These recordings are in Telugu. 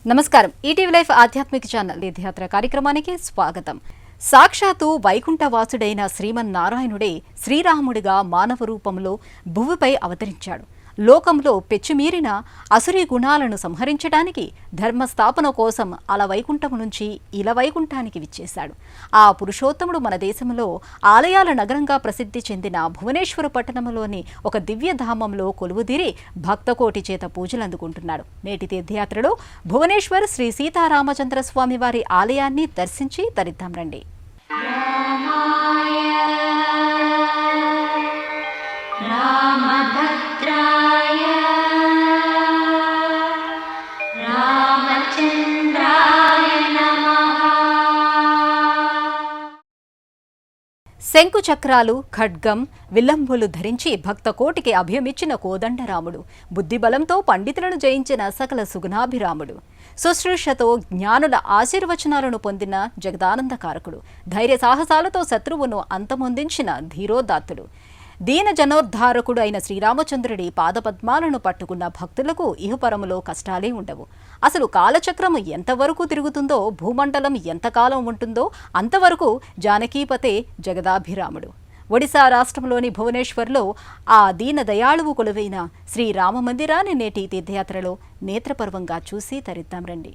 నమస్కారం. ఈటీవీ లైఫ్ ఆధ్యాత్మిక ఛానల్ తీర్థయాత్ర కార్యక్రమానికి స్వాగతం. సాక్షాత్తు వైకుంఠవాసుడైన శ్రీమన్నారాయణుడే శ్రీరాముడిగా మానవ రూపంలో భువిపై అవతరించాడు. లోకంలో పెచ్చుమీరిన అసురీ గుణాలను సంహరించడానికి ధర్మస్థాపన కోసం అలవైకుంఠం నుంచి ఇలవైకుంఠానికి విచ్చేశాడు. ఆ పురుషోత్తముడు మన దేశంలో ఆలయాల నగరంగా ప్రసిద్ధి చెందిన భువనేశ్వర పట్టణంలోని ఒక దివ్యధామంలో కొలువుదీరి భక్తకోటి చేత పూజలు అందుకుంటున్నాడు. నేటి తీర్థయాత్రలో భువనేశ్వర్ శ్రీ సీతారామచంద్ర స్వామి వారి ఆలయాన్ని దర్శించి తరిద్దాం రండి. శంకు చక్రాలు, ఖడ్గం, విల్లంబులు ధరించి భక్తకోటికి అభయమిచ్చిన కోదండరాముడు, బుద్ధిబలంతో పండితులను జయించిన సకల సుగుణాభిరాముడు, శుశ్రూషతో జ్ఞానుల ఆశీర్వచనాలను పొందిన జగదానందకారకుడు, ధైర్య సాహసాలతో శత్రువును అంతమొందించిన ధీరోదాత్తుడు, దీన జనోద్ధారకుడు అయిన శ్రీరామచంద్రుడి పాదపద్మాలను పట్టుకున్న భక్తులకు ఇహపరములో కష్టాలే ఉండవు. అసలు కాలచక్రము ఎంతవరకు తిరుగుతుందో, భూమండలం ఎంతకాలం ఉంటుందో అంతవరకు జానకీపతే జగదాభిరాముడు. ఒడిశా రాష్ట్రంలోని భువనేశ్వర్లో ఆ దీన దయాళువు కొలువైన శ్రీరామ మందిరాన్ని నేటి తీర్థయాత్రలో నేత్రపర్వంగా చూసి తరిద్దాం రండి.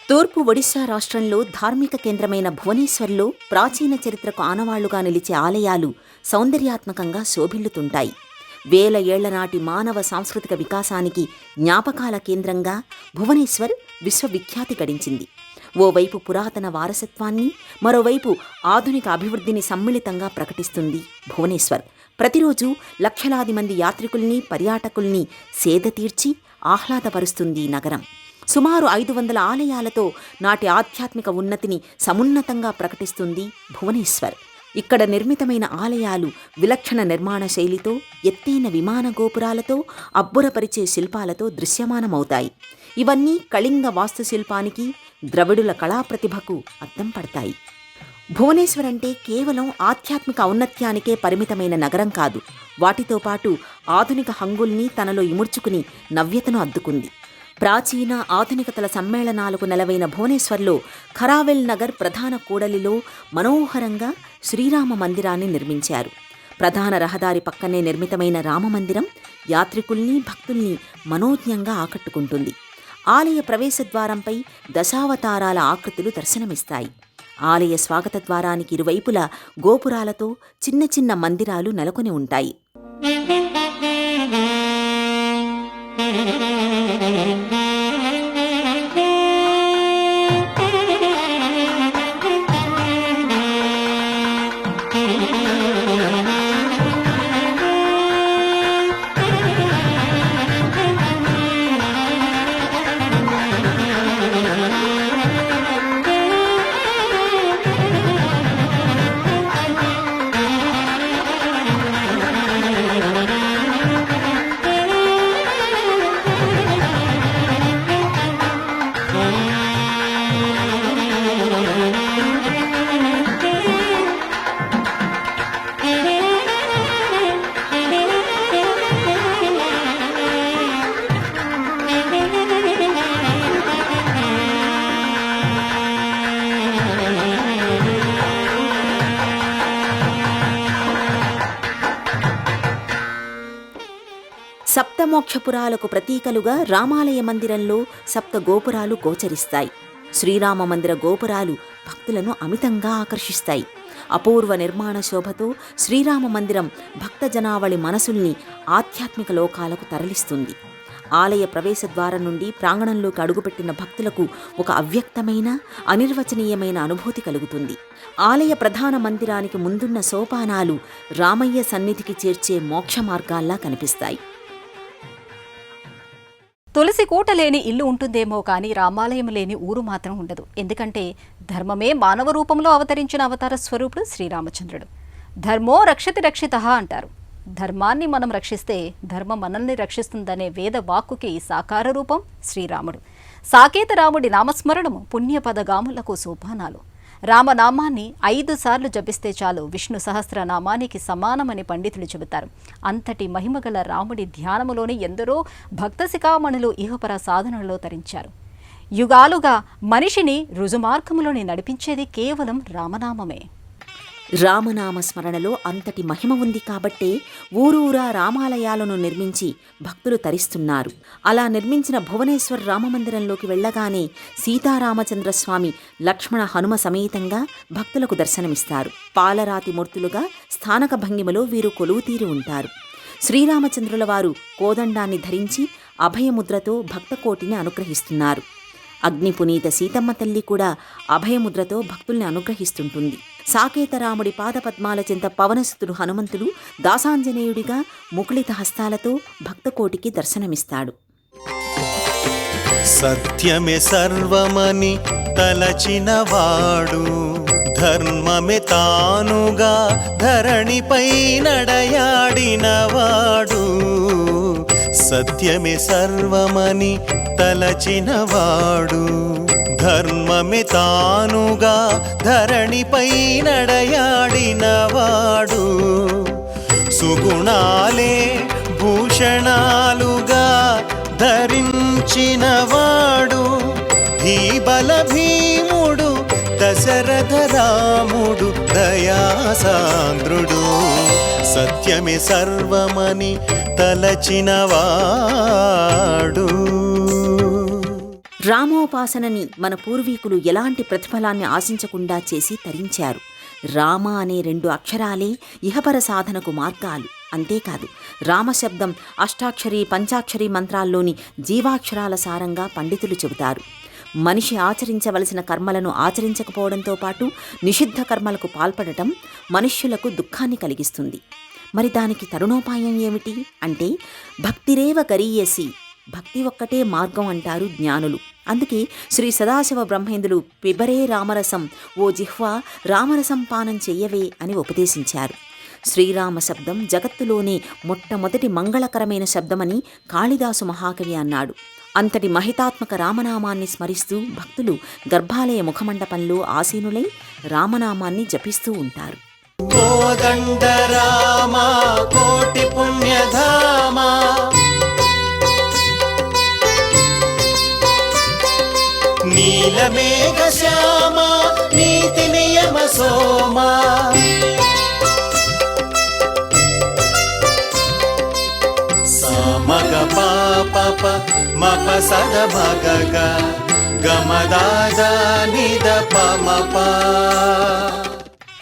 తూర్పు ఒడిశా రాష్ట్రంలో ధార్మిక కేంద్రమైన భువనేశ్వర్లో ప్రాచీన చరిత్రకు ఆనవాళ్లుగా నిలిచే ఆలయాలు సౌందర్యాత్మకంగా శోభిల్లుతుంటాయి. వేల ఏళ్ల నాటి మానవ సాంస్కృతిక వికాసానికి జ్ఞాపకాల కేంద్రంగా భువనేశ్వర్ విశ్వవిఖ్యాతి గడించింది. ఓవైపు పురాతన వారసత్వాన్ని, మరోవైపు ఆధునిక అభివృద్ధిని సమ్మిళితంగా ప్రకటిస్తుంది భువనేశ్వర్. ప్రతిరోజు లక్షలాది మంది యాత్రికుల్ని, పర్యాటకుల్ని సేద తీర్చి ఆహ్లాదపరుస్తుంది ఈ నగరం. సుమారు 500 ఆలయాలతో నాటి ఆధ్యాత్మిక ఉన్నతిని సమున్నతంగా ప్రకటిస్తుంది భువనేశ్వర్. ఇక్కడ నిర్మితమైన ఆలయాలు విలక్షణ నిర్మాణ శైలితో, ఎత్తైన విమాన గోపురాలతో, అబ్బురపరిచే శిల్పాలతో దృశ్యమానమవుతాయి. ఇవన్నీ కళింగ వాస్తుశిల్పానికి, ద్రవిడుల కళాప్రతిభకు అద్దం పడతాయి. భువనేశ్వర్ అంటే కేవలం ఆధ్యాత్మిక ఔన్నత్యానికే పరిమితమైన నగరం కాదు. వాటితో పాటు ఆధునిక హంగుల్ని తనలో ఇముడ్చుకుని నవ్యతను అద్దుకుంది. ప్రాచీన ఆధునికతల సమ్మేళనాలకు నెలవైన భువనేశ్వర్లో ఖరావెల్ నగర్ ప్రధాన కూడలిలో మనోహరంగా శ్రీరామ మందిరాన్ని నిర్మించారు. ప్రధాన రహదారి పక్కనే నిర్మితమైన రామమందిరం యాత్రికుల్ని, భక్తుల్ని మనోజ్ఞంగా ఆకట్టుకుంటుంది. ఆలయ ప్రవేశద్వారంపై దశావతారాల ఆకృతులు దర్శనమిస్తాయి. ఆలయ స్వాగత ద్వారానికి ఇరువైపులా గోపురాలతో చిన్న చిన్న మందిరాలు నెలకొని ఉంటాయి. సప్తమోక్షపురాలకు ప్రతీకలుగా రామాలయ మందిరంలో సప్త గోపురాలు గోచరిస్తాయి. శ్రీరామ మందిర గోపురాలు భక్తులను అమితంగా ఆకర్షిస్తాయి. అపూర్వ నిర్మాణ శోభతో శ్రీరామ మందిరం భక్తజనావళి మనసుల్ని ఆధ్యాత్మిక లోకాలకు తరలిస్తుంది. ఆలయ ప్రవేశ ద్వారం నుండి ప్రాంగణంలోకి అడుగుపెట్టిన భక్తులకు ఒక అవ్యక్తమైన అనిర్వచనీయమైన అనుభూతి కలుగుతుంది. ఆలయ ప్రధాన మందిరానికి ముందున్న సోపానాలు రామయ్య సన్నిధికి చేర్చే మోక్ష మార్గాల్లా కనిపిస్తాయి. తులసి కోట లేని ఇల్లు ఉంటుందేమో కానీ రామాలయం లేని ఊరు మాత్రం ఉండదు. ఎందుకంటే ధర్మమే మానవ రూపంలో అవతరించిన అవతార స్వరూపుడు శ్రీరామచంద్రుడు. ధర్మో రక్షతి రక్షితః అంటారు. ధర్మాన్ని మనం రక్షిస్తే ధర్మం మనల్ని రక్షిస్తుందనే వేద వాక్కుకి సాకార రూపం శ్రీరాముడు. సాకేత రాముడి నామస్మరణము పుణ్యపదగాములకు సోపానాలు. రామనామాన్ని 5 సార్లు జపిస్తే చాలు విష్ణు సహస్రనామానికి సమానమని పండితులు చెబుతారు. అంతటి మహిమగల రాముడి ధ్యానములోని ఎందరో భక్త శిఖామణులు ఇహపర సాధనలో తరించారు. యుగాలుగా మనిషిని రుజుమార్గములోని నడిపించేది కేవలం రామనామమే. రామనామ స్మరణలో అంతటి మహిమ ఉంది కాబట్టే ఊరూరా రామాలయాలను నిర్మించి భక్తులు తరిస్తున్నారు. అలా నిర్మించిన భువనేశ్వర్ రామమందిరంలోకి వెళ్లగానే సీతారామచంద్రస్వామి లక్ష్మణ హనుమ సమేతంగా భక్తులకు దర్శనమిస్తారు. పాలరాతి మూర్తులుగా స్థానక భంగిమలో వీరు కొలువుతీరి ఉంటారు. శ్రీరామచంద్రుల వారు కోదండాన్ని ధరించి అభయముద్రతో భక్తకోటిని అనుగ్రహిస్తున్నారు. అగ్నిపునీత సీతమ్మ తల్లి కూడా అభయముద్రతో భక్తుల్ని అనుగ్రహిస్తుంటుంది. సాకేతరాముడి పాదపద్మాల చెంత పవనసుతుడు హనుమంతుడు దాసాంజనేయుడిగా ముకుళిత హస్తాలతో భక్తకోటికి దర్శనమిస్తాడు. సత్యమే సర్వమని తలచినవాడు, ధర్మమే తానుగా ధరణిపై నడయాడినవాడు. సత్యమే సర్వమని తలచినవాడు, ధర్మమే తానుగా ధరణిపై నడయాడినవాడు. సుగుణాలే భూషణాలుగా ధరించినవాడు, భీబల భీముడు దశరథ రాముడు దయాసాంద్రుడు. సత్యమే సర్వమని తలచినవాడు. రామోపాసనని మన పూర్వీకులు ఎలాంటి ప్రతిఫలాన్ని ఆశించకుండా చేసి తరించారు. రామ అనే 2 అక్షరాలే ఇహపర సాధనకు మార్గాలు. అంతేకాదు, రామశబ్దం అష్టాక్షరి పంచాక్షరి మంత్రాల్లోని జీవాక్షరాల సారంగా పండితులు చెబుతారు. మనిషి ఆచరించవలసిన కర్మలను ఆచరించకపోవడంతో పాటు నిషిద్ధ కర్మలకు పాల్పడటం మనుష్యులకు దుఃఖాన్ని కలిగిస్తుంది. మరి దానికి తరుణోపాయం ఏమిటి అంటే భక్తిరేవ గరీయసి, భక్తి ఒక్కటే మార్గం అంటారు జ్ఞానులు. అందుకే శ్రీ సదాశివ బ్రహ్మేంద్రులు పిబరే రామరసం, ఓ జిహ్వా రామరసం పానం చెయ్యవే అని ఉపదేశించారు. శ్రీరామ శబ్దం జగత్తులోనే మొట్టమొదటి మంగళకరమైన శబ్దమని కాళిదాసు మహాకవి అన్నాడు. అంతటి మహితాత్మక రామనామాన్ని స్మరిస్తూ భక్తులు గర్భాలయ ముఖమండపంలో ఆసీనులై రామనామాన్ని జపిస్తూ ఉంటారు. కోదండ రామ కోటి పుణ్యధామ, నీలమేఘ శ్యామ నీతి నియమ సోమ, సమగ పాప మప సద భగగ గమదాద నిద పమప.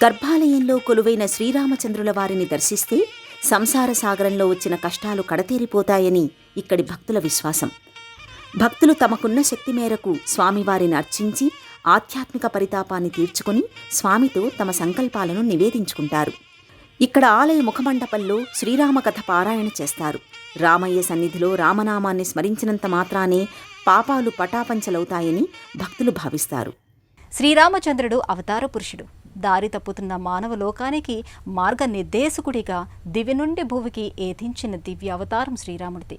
గర్భాలయంలో కొలువైన శ్రీరామచంద్రుల వారిని దర్శిస్తే సంసార సాగరంలో వచ్చిన కష్టాలు కడతేరిపోతాయని ఇక్కడి భక్తుల విశ్వాసం. భక్తులు తమకున్న శక్తి మేరకు స్వామివారిని అర్చించి ఆధ్యాత్మిక పరితాపాన్ని తీర్చుకుని స్వామితో తమ సంకల్పాలను నివేదించుకుంటారు. ఇక్కడ ఆలయ ముఖమండపంలో శ్రీరామ కథ పారాయణ చేస్తారు. రామయ్య సన్నిధిలో రామనామాన్ని స్మరించినంత మాత్రానే పాపాలు పటాపంచలవుతాయని భక్తులు భావిస్తారు. శ్రీరామచంద్రుడు అవతార పురుషుడు. దారి తప్పుతున్న మానవ లోకానికి మార్గనిర్దేశకుడిగా దివి నుండి భూమికి ఏధించిన దివ్య అవతారం శ్రీరాముడిది.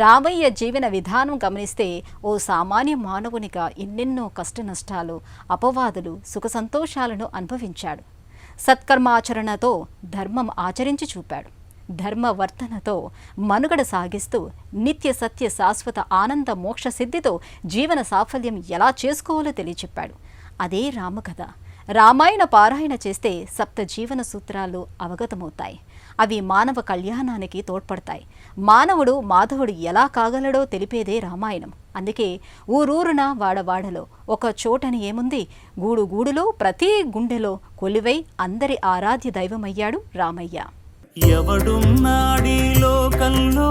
రామయ్య జీవన విధానం గమనిస్తే ఓ సామాన్య మానవునిగా ఎన్నెన్నో కష్టనష్టాలు, అపవాదులు, సుఖ సంతోషాలను అనుభవించాడు. సత్కర్మాచరణతో ధర్మం ఆచరించి చూపాడు. ధర్మవర్తనతో మనుగడ సాగిస్తూ నిత్య సత్య శాశ్వత ఆనంద మోక్ష సిద్ధితో జీవన సాఫల్యం ఎలా చేసుకోవాలో తెలియచెప్పాడు. అదే రామకథ. రామాయణ పారాయణ చేస్తే 7 జీవన సూత్రాలు అవగతమవుతాయి. అవి మానవ కళ్యాణానికి తోడ్పడతాయి. మానవుడు మాధవుడు ఎలా కాగలడో తెలిపేదే రామాయణం. అందుకే ఊరూరున వాడవాడలో ఒక చోటని ఏముంది, గూడు గూడులో ప్రతి గుండెలో కొలువై అందరి ఆరాధ్య దైవమయ్యాడు రామయ్య. ఎవడున్నాడీ లోకంలో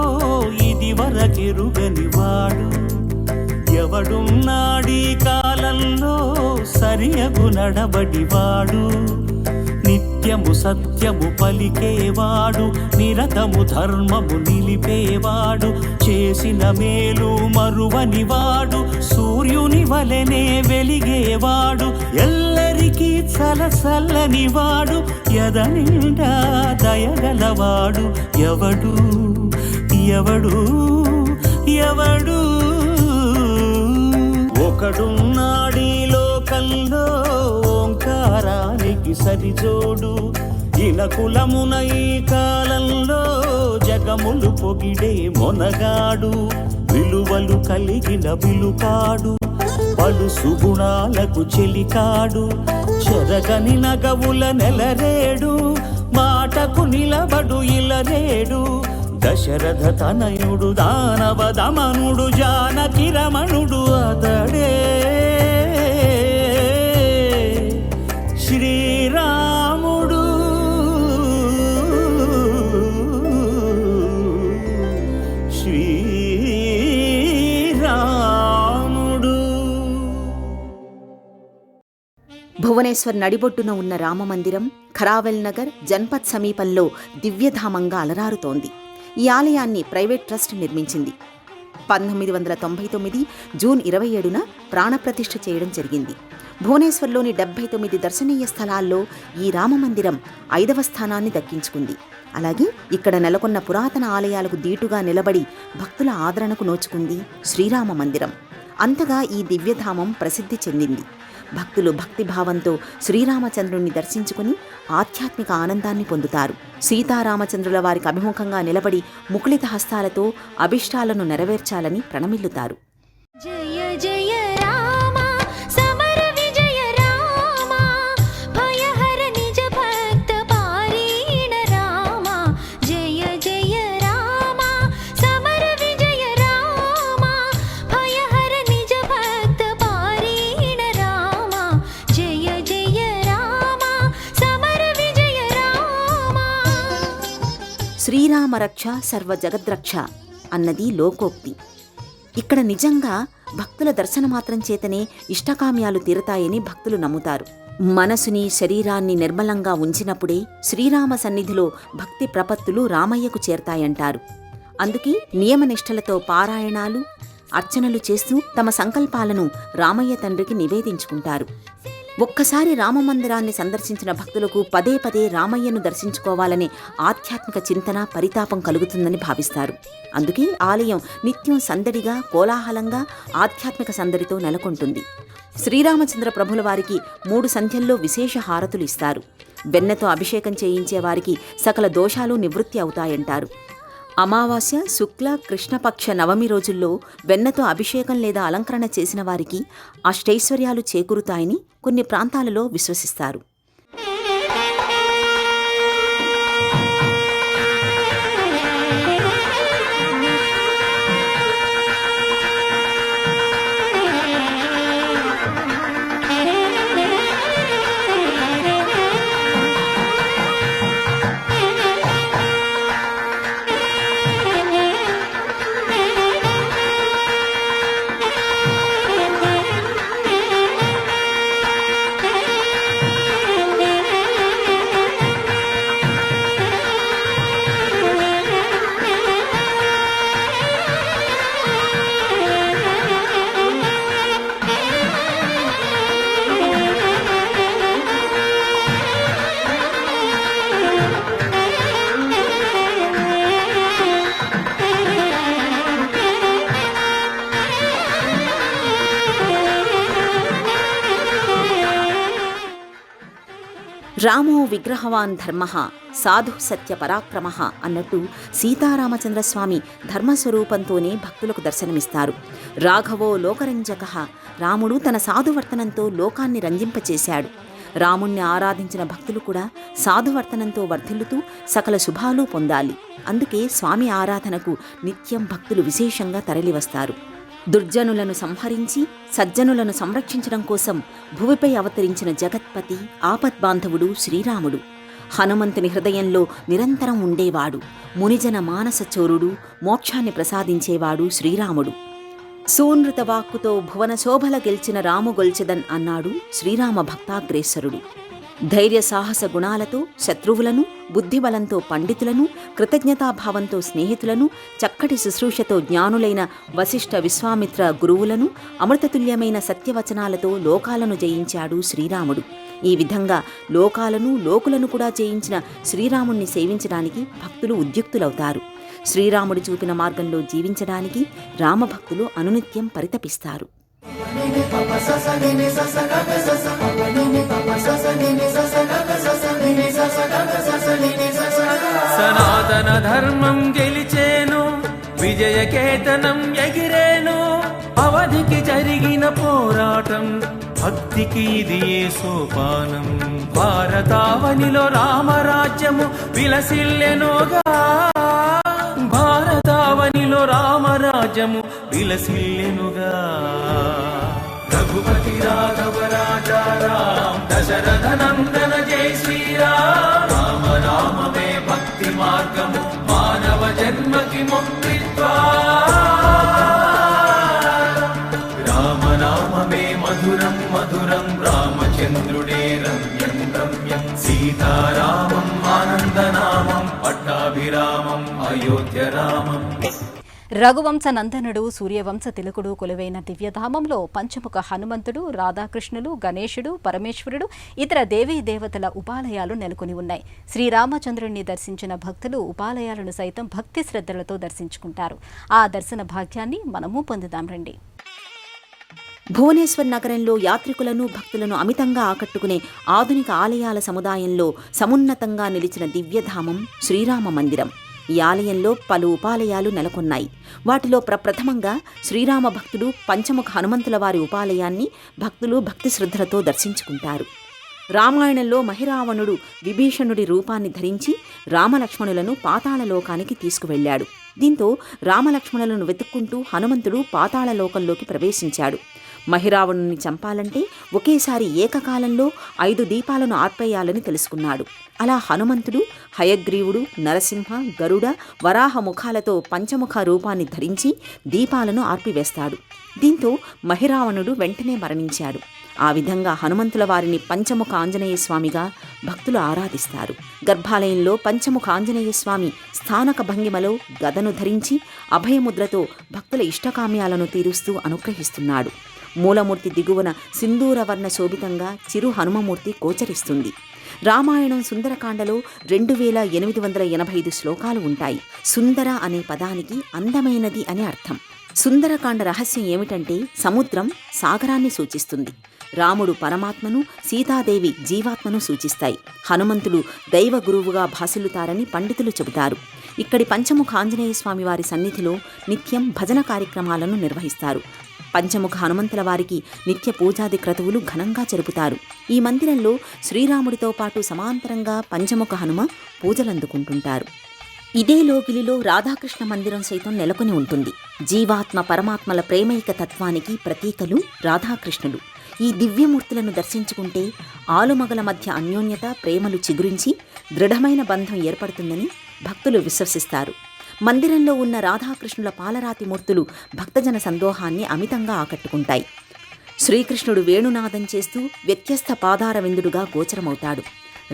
ఇది వరకెరుగనివాడు, ఎవడున్నాడీ కాలంలో సరియగు నడబడివాడు, నిత్యము సత్యము పలికేవాడు, నిరతము ధర్మము నిలిపేవాడు, చేసిన మేలు మరువనివాడు, సూర్యుని వలెనే వెలిగేవాడు, ఎల్లరికీ చలసల్లనివాడు, ఎదనిండా దయగలవాడు, ఎవడు ఎవడు ఎవడు. ఒకడున్నాడీ లోకంలో ఓంకారానికి సరిజోడు, ఇనకులమున ఈ కాలంలో జగములు పొగిడే మొనగాడు, విలువలు కలిగిన విలుకాడు, పలు సుగుణాలకు చెలికాడు, చెరగని నగవుల నెలరేడు, మాటకు నిలబడు ఇలరేడు, దశరథ తనయుడు దానవ దమనుడు జానకి రమణుడు అతడే శ్రీరాముడు. శ్రీరాముడు. భువనేశ్వర్ నడిబొడ్డున ఉన్న రామమందిరం ఖరావెల్ నగర్ జన్పథ్ సమీపంలో దివ్యధామంగా అలరారుతోంది. ఈ ఆలయాన్ని ప్రైవేట్ ట్రస్ట్ నిర్మించింది. 1999 జూన్ 27న ప్రాణప్రతిష్ఠ చేయడం జరిగింది. భువనేశ్వర్లోని 79 దర్శనీయ స్థలాల్లో ఈ రామమందిరం 5వ స్థానాన్ని దక్కించుకుంది. అలాగే ఇక్కడ నెలకొన్న పురాతన ఆలయాలకు దీటుగా నిలబడి భక్తుల ఆదరణకు నోచుకుంది శ్రీరామ మందిరం. అంతగా ఈ దివ్యధామం ప్రసిద్ధి చెందింది. భక్తులు భక్తిభావంతో శ్రీరామచంద్రుణ్ణి దర్శించుకుని ఆధ్యాత్మిక ఆనందాన్ని పొందుతారు. సీతారామచంద్రుల వారికి అభిముఖంగా నిలబడి ముకుళిత హస్తాలతో అభిష్టాలను నెరవేర్చాలని ప్రణమిల్లుతారు. జయ జయ రామ సమర విజయ రామ భయహర నిజ భక్త పారీణ రామ జయ జయ రామ సమర విజయ రామ భయహర నిజ భక్త పారీణ రామ జయ జయ రామ సమర విజయ రామ. శ్రీరామ రక్ష సర్వ జగద్రక్ష అన్నది లోకోక్తి. ఇక్కడ నిజంగా భక్తుల దర్శనమాత్రం చేతనే ఇష్టకామ్యాలు తీరతాయని భక్తులు నమ్ముతారు. మనసుని శరీరాన్ని నిర్మలంగా ఉంచినప్పుడే శ్రీరామ సన్నిధిలో భక్తి ప్రపత్తులు రామయ్యకు చేరతాయంటారు. అందుకే నియమనిష్టలతో పారాయణాలు అర్చనలు చేస్తూ తమ సంకల్పాలను రామయ్య తండ్రికి నివేదించుకుంటారు. ఒక్కసారి రామమందిరాన్ని సందర్శించిన భక్తులకు పదే పదే రామయ్యను దర్శించుకోవాలనే ఆధ్యాత్మిక చింతన పరితాపం కలుగుతుందని భావిస్తారు. అందుకే ఆలయం నిత్యం సందడిగా కోలాహలంగా ఆధ్యాత్మిక సందడితో నెలకొంటుంది. శ్రీరామచంద్ర ప్రభుల వారికి 3 సంధ్యల్లో విశేష హారతులు ఇస్తారు. వెన్నతో అభిషేకం చేయించే వారికి సకల దోషాలు నివృత్తి అవుతాయంటారు. అమావాస్య శుక్ల కృష్ణపక్ష నవమి రోజుల్లో వెన్నతో అభిషేకం లేదా అలంకరణ చేసిన వారికి అష్టైశ్వర్యాలు చేకూరుతాయని కొన్ని ప్రాంతాలలో విశ్వసిస్తారు. రామో విగ్రహవాన్ ధర్మః సాధు సత్య పరాక్రమః అన్నట్టు సీతారామచంద్రస్వామి ధర్మస్వరూపంతోనే భక్తులకు దర్శనమిస్తారు. రాఘవో లోకరంజకః రాముడు తన సాధువర్తనంతో లోకాన్ని రంజింపచేశాడు. రాముణ్ణి ఆరాధించిన భక్తులు కూడా సాధువర్తనంతో వర్ధిల్లుతూ సకల శుభాలు పొందాలి. అందుకే స్వామి ఆరాధనకు నిత్యం భక్తులు విశేషంగా తరలివస్తారు. దుర్జనులను సంహరించి సజ్జనులను సంరక్షించడం కోసం భువిపై అవతరించిన జగత్పతి ఆపద్బాంధవుడు శ్రీరాముడు. హనుమంతుని హృదయంలో నిరంతరం ఉండేవాడు. మునిజన మానస చోరుడు, మోక్షాన్ని ప్రసాదించేవాడు శ్రీరాముడు. సూనృత వాక్కుతో భువన శోభల గెలిచిన రాముగొల్చెదన్ అన్నాడు శ్రీరామ భక్తాగ్రేసరుడు. ధైర్య సాహస గుణాలతో శత్రువులను, బుద్ధిబలంతో పండితులను, కృతజ్ఞతాభావంతో స్నేహితులను, చక్కటి శుశ్రూషతో జ్ఞానులైన వశిష్ఠ విశ్వామిత్ర గురువులను, అమృతతుల్యమైన సత్యవచనాలతో లోకాలను జయించాడు శ్రీరాముడు. ఈ విధంగా లోకాలను, లోకులను కూడా జయించిన శ్రీరాముణ్ణి సేవించడానికి భక్తులు ఉద్యుక్తులవుతారు. శ్రీరాముడు చూపిన మార్గంలో జీవించడానికి రామభక్తులు అనునిత్యం పరితపిస్తారు. సనాతన ధర్మం గెలిచేను, విజయకేతనం ఎగిరేను. అవధికి జరిగిన పోరాటం, భక్తికి ఇది ఏ సోపానం. భారతావనిలో రామరాజ్యము విలసిల్లెనుగా, భారతావనిలో రామరాజ్యము విలసిల్లెనుగా. రఘుపతి రాఘవ రాజా రామ్, దశరథ నందన జై శ్రీరామ్. రామ రామమే భక్తి మార్గము, మానవ జన్మకి ముక్తిత్వా. రామ నామమే మధురం మధురం, రామచంద్రుడే రమ్యం రమ్యం. సీతారామం ఆనందనామం, పట్టాభిరామం అయోధ్య రామం. రఘువంశ నందనుడు, సూర్యవంశ తిలకుడు కొలువైన దివ్యధామంలో పంచముఖ హనుమంతుడు, రాధాకృష్ణులు, గణేశుడు, పరమేశ్వరుడు, ఇతర దేవీ దేవతల ఉపాలయాలు నెలకొని ఉన్నాయి. శ్రీరామచంద్రుణ్ణి దర్శించిన భక్తులు ఉపాలయాలను సైతం భక్తి శ్రద్ధలతో దర్శించుకుంటారు. ఆ దర్శన భాగ్యాన్ని మనము పొందుదాం రండి. భువనేశ్వర్ నగరంలో యాత్రికులను, భక్తులను అమితంగా ఆకట్టుకునే ఆధునిక ఆలయాల సముదాయంలో సమున్నతంగా నిలిచిన దివ్యధామం శ్రీరామ మందిరం. ఈ ఆలయంలో పలు ఉపాలయాలు నెలకొన్నాయి. వాటిలో ప్రప్రథమంగా శ్రీరామ భక్తుడు పంచముఖ హనుమంతుల వారి ఉపాలయాన్ని భక్తులు భక్తి శ్రద్ధలతో దర్శించుకుంటారు. రామాయణంలో మహిరావణుడు విభీషణుడి రూపాన్ని ధరించి రామలక్ష్మణులను పాతాళలోకానికి తీసుకువెళ్లాడు. దీంతో రామలక్ష్మణులను వెతుక్కుంటూ హనుమంతుడు పాతాళలోకంలోకి ప్రవేశించాడు. మహిరావణుని చంపాలంటే ఒకేసారి ఏకకాలంలో 5 దీపాలను ఆర్పేయాలని తెలుసుకున్నాడు. అలా హనుమంతుడు హయగ్రీవుడు, నరసింహ, గరుడ, వరాహ ముఖాలతో పంచముఖ రూపాన్ని ధరించి దీపాలను ఆర్పివేస్తాడు. దీంతో మహిరావణుడు వెంటనే మరణించాడు. ఆ విధంగా హనుమంతుల వారిని పంచముఖ ఆంజనేయ స్వామిగా భక్తులు ఆరాధిస్తారు. గర్భాలయంలో పంచముఖ ఆంజనేయ స్వామి స్థానక భంగిమలో గదను ధరించి అభయముద్రతో భక్తుల ఇష్టకామ్యాలను తీరుస్తూ అనుగ్రహిస్తున్నాడు. మూలమూర్తి దిగువన సింధూరవర్ణ శోభితంగా చిరు హనుమమూర్తి గోచరిస్తుంది. రామాయణం సుందరకాండలో 2885 శ్లోకాలు ఉంటాయి. సుందర అనే పదానికి అందమైనది అని అర్థం. సుందరకాండ రహస్యం ఏమిటంటే సముద్రం సాగరాన్ని సూచిస్తుంది. రాముడు పరమాత్మను, సీతాదేవి జీవాత్మను సూచిస్తాయి. హనుమంతుడు దైవ గురువుగా భాసిల్లుతారని పండితులు చెబుతారు. ఇక్కడి పంచముఖ ఆంజనేయ స్వామి వారి సన్నిధిలో నిత్యం భజన కార్యక్రమాలను నిర్వహిస్తారు. పంచముఖ హనుమంతుల వారికి నిత్య పూజాది క్రతువులు ఘనంగా జరుపుతారు. ఈ మందిరంలో శ్రీరాముడితో పాటు సమాంతరంగా పంచముఖ హనుమ పూజలందుకుంటుంటారు. ఇదే లోగిలిలో రాధాకృష్ణ మందిరం సైతం నెలకొని ఉంటుంది. జీవాత్మ పరమాత్మల ప్రేమైక తత్వానికి ప్రతీకలు రాధాకృష్ణులు. ఈ దివ్యమూర్తులను దర్శించుకుంటే ఆలుమగల మధ్య అన్యోన్యత, ప్రేమలు చిగురించి దృఢమైన బంధం ఏర్పడుతుందని భక్తులు విశ్వసిస్తారు. మందిరంలో ఉన్న రాధాకృష్ణుల పాలరాతి మూర్తులు భక్తజన సందోహాన్ని అమితంగా ఆకట్టుకుంటాయి. శ్రీకృష్ణుడు వేణునాదం చేస్తూ వ్యత్యస్త పాదార విందుడుగా గోచరమవుతాడు.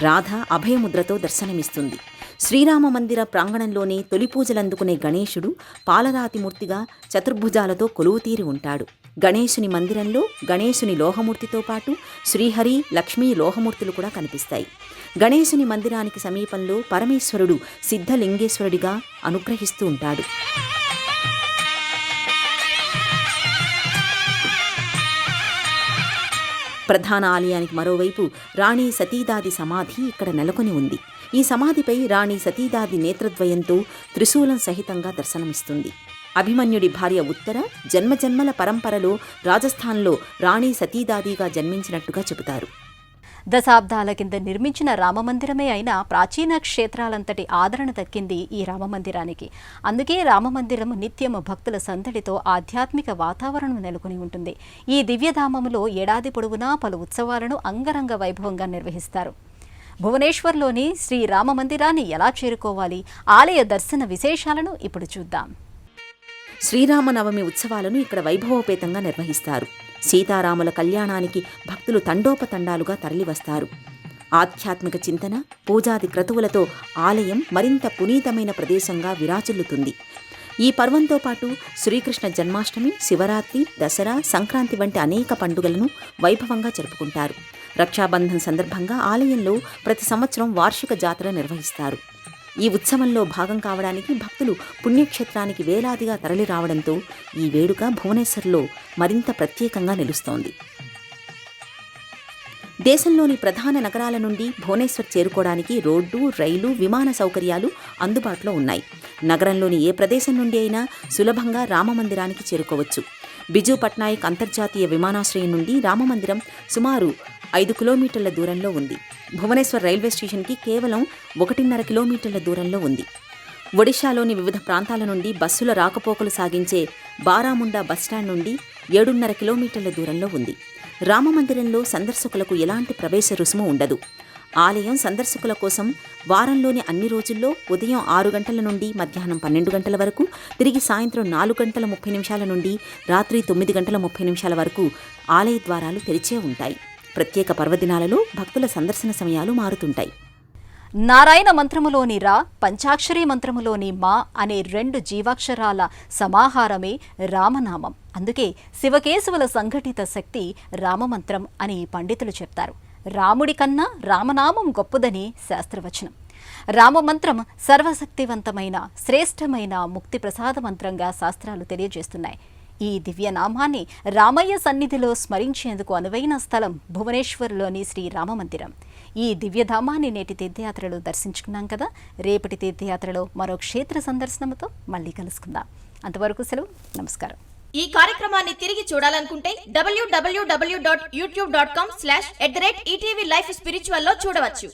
రాధ అభయముద్రతో దర్శనమిస్తుంది. శ్రీరామ మందిర ప్రాంగణంలోనే తొలి పూజలందుకునే గణేశుడు పాలరాతిమూర్తిగా చతుర్భుజాలతో కొలువుతీరి ఉంటాడు. గణేశుని మందిరంలో గణేశుని లోహమూర్తితో పాటు శ్రీహరి, లక్ష్మీ లోహమూర్తులు కూడా కనిపిస్తాయి. గణేశుని మందిరానికి సమీపంలో పరమేశ్వరుడు సిద్ధలింగేశ్వరుడిగా అనుగ్రహిస్తూ ఉంటాడు. ప్రధాన ఆలయానికి మరోవైపు రాణి సతీదాది సమాధి ఇక్కడ నెలకొని ఉంది. ఈ సమాధిపై రాణి సతీదాది నేత్రద్వయంతో త్రిశూలం సహితంగా దర్శనమిస్తుంది. అభిమన్యుడి భార్య ఉత్తర జన్మజన్మల పరంపరలో రాజస్థాన్లో రాణి సతీదాదిగా జన్మించినట్టుగా చెబుతారు. దశాబ్దాల కింద నిర్మించిన రామమందిరమే అయినా ప్రాచీన క్షేత్రాలంతటి ఆదరణ దక్కింది ఈ రామమందిరానికి. అందుకే రామమందిరం నిత్యం భక్తుల సందడితో ఆధ్యాత్మిక వాతావరణం నెలకొని ఉంటుంది. ఈ దివ్యధామంలో ఏడాది పొడవునా పలు ఉత్సవాలను అంగరంగ వైభవంగా నిర్వహిస్తారు. భువనేశ్వర్లోని శ్రీ రామమందిరాన్ని ఎలా చేరుకోవాలి, ఆలయ దర్శన విశేషాలను ఇప్పుడు చూద్దాం. శ్రీరామనవమి ఉత్సవాలను ఇక్కడ వైభవోపేతంగా నిర్వహిస్తారు. సీతారాముల కళ్యాణానికి భక్తులు తండోపతండాలుగా తరలివస్తారు. ఆధ్యాత్మిక చింతన, పూజాది క్రతువులతో ఆలయం మరింత పునీతమైన ప్రదేశంగా విరాజిల్లుతుంది. ఈ పర్వంతో పాటు శ్రీకృష్ణ జన్మాష్టమి, శివరాత్రి, దసరా, సంక్రాంతి వంటి అనేక పండుగలను వైభవంగా జరుపుకుంటారు. రక్షాబంధన్ సందర్భంగా ఆలయంలో ప్రతి సంవత్సరం వార్షిక జాతర నిర్వహిస్తారు. ఈ ఉత్సవంలో భాగం కావడానికి భక్తులు పుణ్యక్షేత్రానికి వేలాదిగా తరలి రావడంతో ఈ వేడుక భువనేశ్వర్లో మరింత ప్రత్యేకంగా నిలుస్తోంది. దేశంలోని ప్రధాన నగరాల నుండి భువనేశ్వర్ చేరుకోవడానికి రోడ్డు, రైలు, విమాన సౌకర్యాలు అందుబాటులో ఉన్నాయి. నగరంలోని ఏ ప్రదేశం నుండి అయినా సులభంగా రామమందిరానికి చేరుకోవచ్చు. బిజు పట్నాయక్ అంతర్జాతీయ విమానాశ్రయం నుండి రామమందిరం సుమారు 5 కిలోమీటర్ల దూరంలో ఉంది. భువనేశ్వర్ రైల్వే స్టేషన్కి కేవలం 1.5 కిలోమీటర్ల దూరంలో ఉంది. ఒడిశాలోని వివిధ ప్రాంతాల నుండి బస్సుల రాకపోకలు సాగించే బారాముండా బస్టాండ్ నుండి 7.5 కిలోమీటర్ల దూరంలో ఉంది. రామమందిరంలో సందర్శకులకు ఎలాంటి ప్రవేశ రుసుము ఉండదు. ఆలయం సందర్శకుల కోసం వారంలోని అన్ని రోజుల్లో ఉదయం 6 గంటల నుండి మధ్యాహ్నం 12 గంటల వరకు, తిరిగి సాయంత్రం 4 గంటల 30 నిమిషాల నుండి రాత్రి 9 గంటల 30 నిమిషాల వరకు ఆలయ ద్వారాలు తెరిచే ఉంటాయి. ప్రత్యేక పర్వదినాలలో భక్తుల సందర్శన సమయాలు మారుతుంటాయి. నారాయణ మంత్రములోని రా, పంచాక్షరి మంత్రములోని మా అనే 2 జీవాక్షరాల సమాహారమే రామనామం. అందుకే శివకేశవుల సంఘటిత శక్తి రామమంత్రం అని పండితులు చెప్తారు. రాముడి కన్నా రామనామం గొప్పదని శాస్త్రవచనం. రామమంత్రం సర్వశక్తివంతమైన, శ్రేష్టమైన ముక్తి ప్రసాద మంత్రంగా శాస్త్రాలు తెలియజేస్తున్నాయి. ఈ దివ్యనామాన్ని రామయ్య సన్నిధిలో స్మరించేందుకు అనువైన స్థలం భువనేశ్వర్లోని శ్రీ రామమందిరం. ఈ దివ్యధామాన్ని నేటి తీర్థయాత్రలో దర్శించుకున్నాం కదా. రేపటి తీర్థయాత్రలో మరో క్షేత్ర సందర్శనముతో మళ్ళీ కలుసుకుందాం. అంతవరకు సెలవు, నమస్కారం. ఈ కార్యక్రమాన్ని తిరిగి చూడాలనుకుంటే www.youtube.com/@ETV Life Spiritual లో చూడవచ్చు.